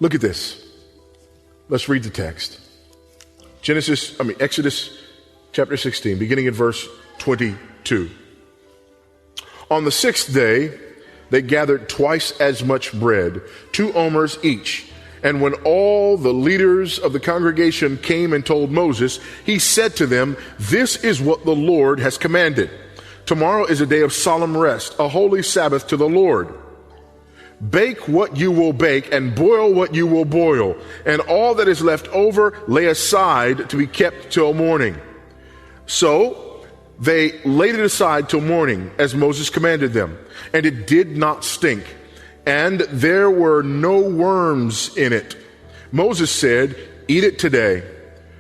Look at this. Let's read the text. Exodus chapter 16, beginning in verse 22. On the sixth day, they gathered twice as much bread, 2 omers each. And when all the leaders of the congregation came and told Moses, he said to them, "This is what the Lord has commanded. Tomorrow is a day of solemn rest, a holy Sabbath to the Lord. Bake what you will bake and boil what you will boil, and all that is left over lay aside to be kept till morning." So they laid it aside till morning, as Moses commanded them, and it did not stink, and there were no worms in it. Moses said, "Eat it today,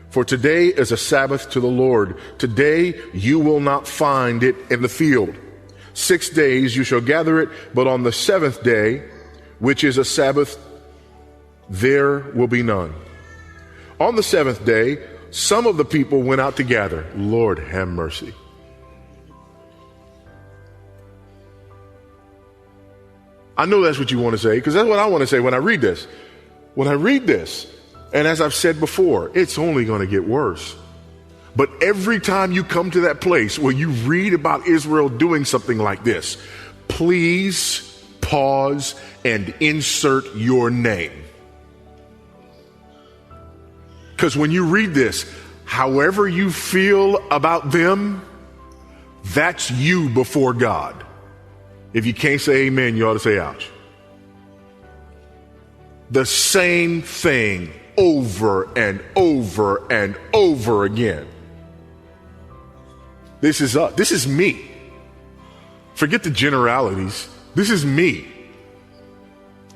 for today is a Sabbath to the Lord. Today you will not find it in the field. 6 days you shall gather it, but on the seventh day, which is a Sabbath, there will be none." On the seventh day, some of the people went out to gather. Lord, have mercy. I know that's what you want to say, because that's what I want to say when I read this. When I read this, and as I've said before, it's only going to get worse. But every time you come to that place where you read about Israel doing something like this, please pause and insert your name. Because when you read this, however you feel about them, that's you before God. If you can't say amen, you ought to say ouch. The same thing over and over and over again. This is us. This is me. Forget the generalities. This is me.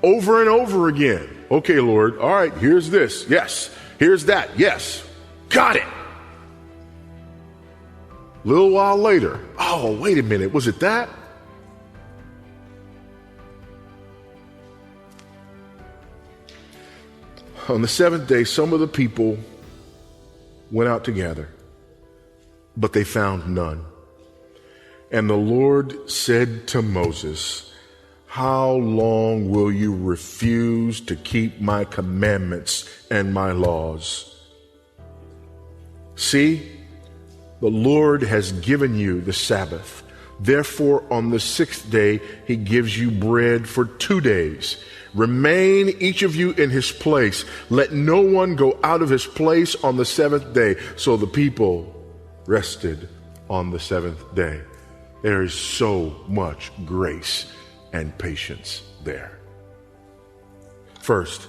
Over and over again. Okay, Lord. All right, here's this. Yes. Here's that. Yes. Got it. A little while later. Oh, wait a minute. Was it that? On the seventh day, some of the people went out to gather, but they found none. And the Lord said to Moses, "How long will you refuse to keep my commandments and my laws? See, the Lord has given you the Sabbath. Therefore, on the sixth day, he gives you bread for 2 days. Remain each of you in his place. Let no one go out of his place on the seventh day." So the people rested on the seventh day. There is so much grace and patience there. First,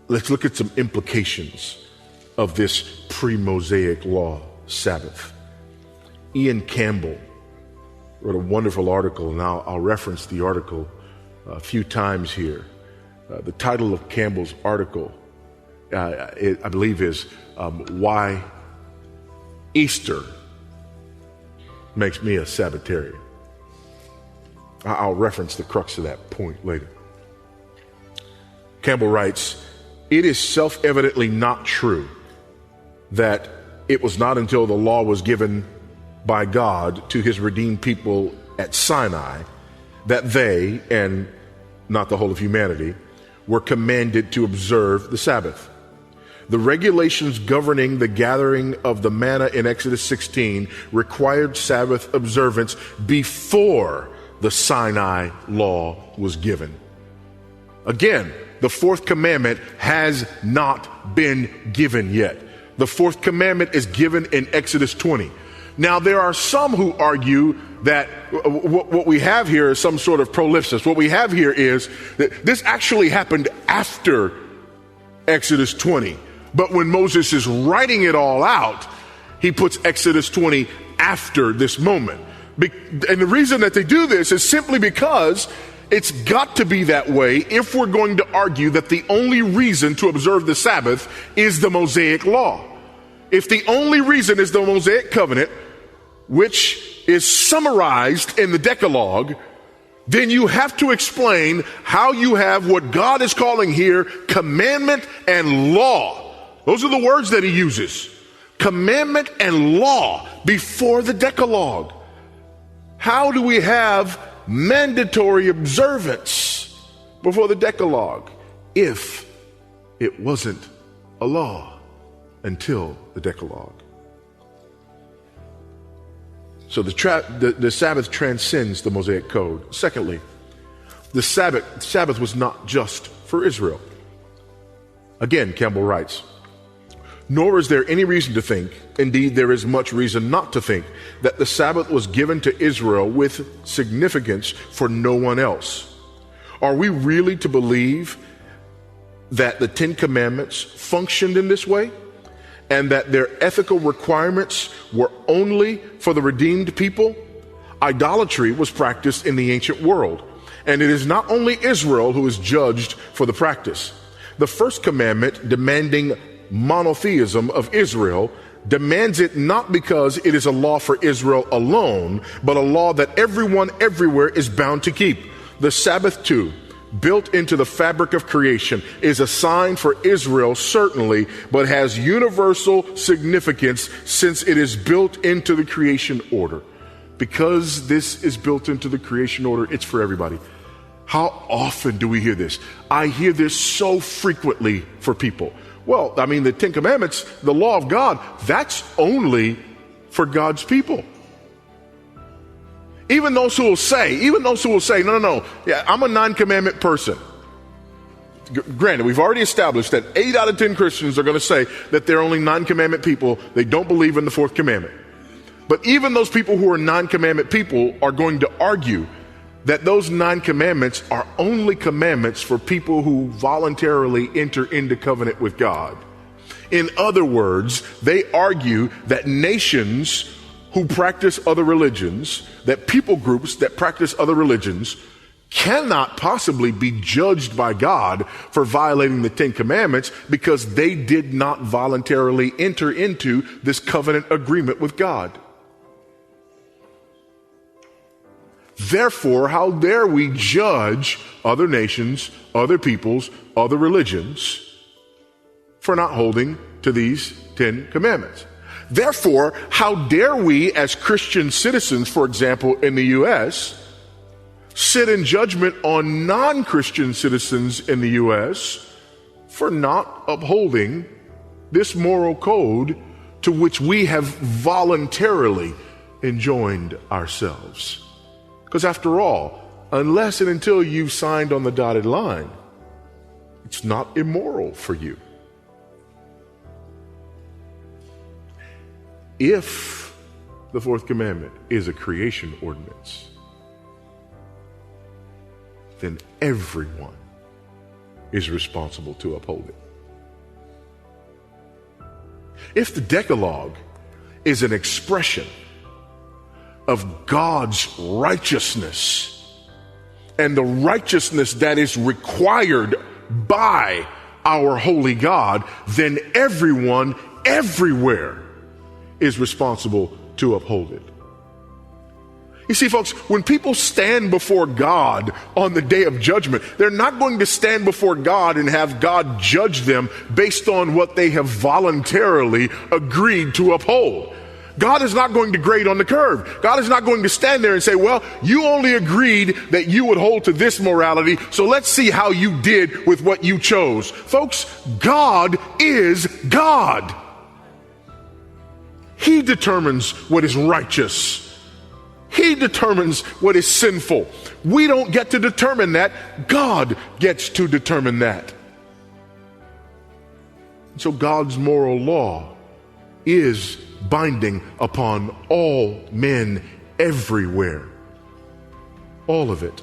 let's look at some implications of this pre-Mosaic law, Sabbath. Ian Campbell wrote a wonderful article, and I'll reference the article a few times here. The title of Campbell's article, I believe, is "Why Easter Makes Me a Sabbatarian." I'll reference the crux of that point later. Campbell writes, "It is self-evidently not true that it was not until the law was given by God to his redeemed people at Sinai that they, and not the whole of humanity, were commanded to observe the Sabbath. The regulations governing the gathering of the manna in Exodus 16 required Sabbath observance before the Sinai law was given. Again, the fourth commandment has not been given yet. The fourth commandment is given in Exodus 20. Now, there are some who argue that what we have here is some sort of prolipsis. What we have here is that this actually happened after Exodus 20. But when Moses is writing it all out, he puts Exodus 20 after this moment. And the reason that they do this is simply because it's got to be that way if we're going to argue that the only reason to observe the Sabbath is the Mosaic law. If the only reason is the Mosaic covenant, which is summarized in the Decalogue, then you have to explain how you have what God is calling here commandment and law. Those are the words that he uses. Commandment and law before the Decalogue. How do we have mandatory observance before the Decalogue? if it wasn't a law until the Decalogue. So the Sabbath transcends the Mosaic Code. Secondly, the Sabbath was not just for Israel. Again, Campbell writes, nor is there any reason to think, indeed there is much reason not to think, that the Sabbath was given to Israel with significance for no one else. Are we really to believe that the Ten Commandments functioned in this way, and that their ethical requirements were only for the redeemed people? Idolatry was practiced in the ancient world, and it is not only Israel who is judged for the practice. The first commandment, demanding monotheism of Israel, demands it not because it is a law for Israel alone, but a law that everyone everywhere is bound to keep. The Sabbath, too, built into the fabric of creation, is a sign for Israel, certainly, but has universal significance since it is built into the creation order. Because this is built into the creation order, it's for everybody. How often do we hear this? I hear this so frequently for people. Well, I mean, the Ten Commandments, the law of God, that's only for God's people. Even those who will say, no, yeah, I'm a non-commandment person. Granted, we've already established that 8 out of 10 Christians are going to say that they're only non-commandment people. They don't believe in the fourth commandment. But even those people who are non-commandment people are going to argue that those 9 commandments are only commandments for people who voluntarily enter into covenant with God. In other words, they argue that nations who practice other religions, that people groups that practice other religions, cannot possibly be judged by God for violating the Ten Commandments because they did not voluntarily enter into this covenant agreement with God. Therefore, how dare we judge other nations, other peoples, other religions for not holding to these 10 commandments? Therefore, how dare we as Christian citizens, for example, in the U.S., sit in judgment on non-Christian citizens in the U.S. for not upholding this moral code to which we have voluntarily enjoined ourselves? Because after all, unless and until you've signed on the dotted line, it's not immoral for you. If the fourth commandment is a creation ordinance, then everyone is responsible to uphold it. If the Decalogue is an expression of God's righteousness and the righteousness that is required by our holy God, then everyone, everywhere is responsible to uphold it. You see, folks, when people stand before God on the day of judgment, they're not going to stand before God and have God judge them based on what they have voluntarily agreed to uphold. God is not going to grade on the curve. God is not going to stand there and say, well, you only agreed that you would hold to this morality, so let's see how you did with what you chose. Folks, God is God. He determines what is righteous. He determines what is sinful. We don't get to determine that. God gets to determine that. So God's moral law is binding upon all men everywhere. All of it.